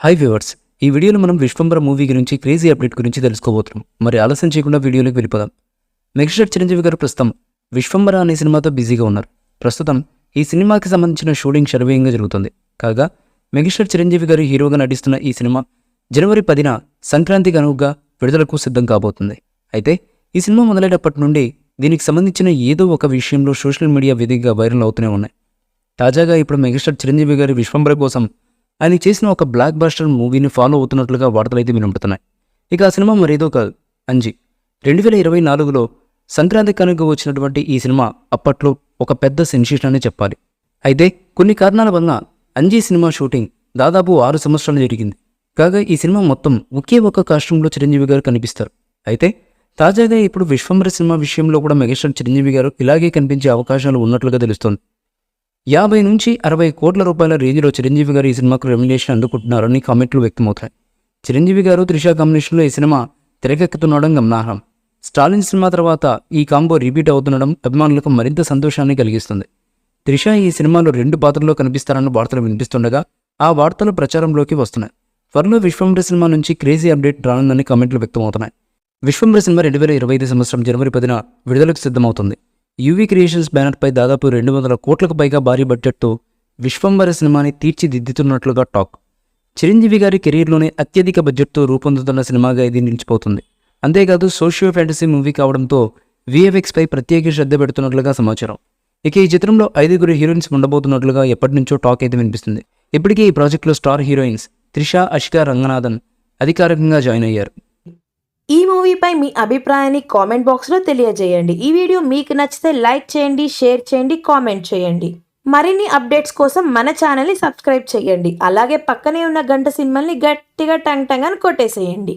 Hi viewers, ఈ వీడియోలో మనం విశ్వంబర మూవీ గురించి క్రేజీ అప్డేట్ గురించి తెలుసుకోబోతున్నాం. మరి ఆలస్యం చేయకుండా వీడియోలోకి వెళ్ళిపోదాం. మెగాస్టార్ చిరంజీవి గారు ప్రస్తుతం విశ్వంబర అనే సినిమాతో బిజీగా ఉన్నారు. ప్రస్తుతం ఈ సినిమాకి సంబంధించిన షూటింగ్ శరవేగంగా జరుగుతుంది. కాగా మెగాస్టార్ చిరంజీవి గారు హీరోగా నటిస్తున్న ఈ సినిమా జనవరి 10న సంక్రాంతికి అనువుగా విడుదలకు సిద్ధం కాబోతుంది. అయితే ఈ సినిమా మొదలైనప్పటి నుండి దీనికి సంబంధించిన ఏదో ఒక విషయంలో సోషల్ మీడియా వేదికగా వైరల్ అవుతూనే ఉన్నాయి. తాజాగా ఇప్పుడు మెగాస్టార్ చిరంజీవి గారి విశ్వంబర కోసం ఆయన చేసిన ఒక బ్లాక్ బస్టర్ మూవీని ఫాలో అవుతున్నట్లుగా వార్తలైతే వినపడుతున్నాయి. ఇక ఆ సినిమా మరేదో కాదు, అంజీ. 2024లో సంక్రాంతి కనుక వచ్చినటువంటి ఈ సినిమా అప్పట్లో ఒక పెద్ద సెన్సేషన్ అని చెప్పాలి. అయితే కొన్ని కారణాల వలన అంజీ సినిమా షూటింగ్ దాదాపు 6 సంవత్సరాలు జరిగింది. కాగా ఈ సినిమా మొత్తం ఒకే ఒక కాస్ట్యూమ్లో చిరంజీవి గారు కనిపిస్తారు. అయితే తాజాగా ఇప్పుడు విశ్వంబర సినిమా విషయంలో కూడా మెగాస్టార్ చిరంజీవి గారు ఇలాగే కనిపించే అవకాశాలు ఉన్నట్లుగా తెలుస్తోంది. 50 నుంచి 60 కోట్ల రూపాయల రేంజ్లో చిరంజీవి గారు ఈ సినిమాకు రెమ్యునరేషన్ అందుకుంటున్నారని కామెంట్లు వ్యక్తమవుతాయి. చిరంజీవి గారు త్రిష కాంబినేషన్లో ఈ సినిమా తెరకెక్కుతుండడం గమనార్హం. స్టాలిన్ సినిమా తర్వాత ఈ కాంబో రిపీట్ అవుతుండడం అభిమానులకు మరింత సంతోషాన్ని కలిగిస్తుంది. త్రిష ఈ సినిమాలో 2 పాత్రల్లో కనిపిస్తారన్న వార్తలు వినిపిస్తుండగా ఆ వార్తలు ప్రచారంలోకి వస్తున్నాయి. త్వరలో విశ్వంబర సినిమా నుంచి క్రేజీ అప్డేట్ రానుందని కామెంట్లు వ్యక్తమవుతున్నాయి. విశ్వంబర సినిమా 2025 సంవత్సరం జనవరి 10న విడుదలకు సిద్ధమవుతుంది. యూవీ క్రియేషన్స్ బ్యానర్పై దాదాపు 200 కోట్లకు పైగా భారీ బడ్జెట్తో విశ్వంబర సినిమాని తీర్చిదిద్దుతున్నట్లుగా టాక్. చిరంజీవి గారి కెరీర్లోనే అత్యధిక బడ్జెట్తో రూపొందుతున్న సినిమాగా ఇది నిలిచిపోతుంది. అంతేకాదు సోషియో ఫ్యాంటసీ మూవీ కావడంతో VFX పై ప్రత్యేక శ్రద్ధ పెడుతున్నట్లుగా సమాచారం. ఇక ఈ చిత్రంలో 5 హీరోయిన్స్ ఉండబోతున్నట్లుగా ఎప్పటి నుంచో టాక్ అయితే వినిపిస్తుంది. ఇప్పటికే ఈ ప్రాజెక్టులో స్టార్ హీరోయిన్స్ త్రిష, అషికా రంగనాథన్ అధికారికంగా జాయిన్ అయ్యారు. ఈ మూవీపై మీ అభిప్రాయాన్ని కామెంట్ బాక్స్లో తెలియజేయండి. ఈ వీడియో మీకు నచ్చితే లైక్ చేయండి, షేర్ చేయండి, కామెంట్ చేయండి. మరిన్ని అప్డేట్స్ కోసం మన ఛానల్ని సబ్స్క్రైబ్ చేయండి. అలాగే పక్కనే ఉన్న గంట సింబల్ని గట్టిగా టంగ్ టంగ్ అని కొట్టేసేయండి.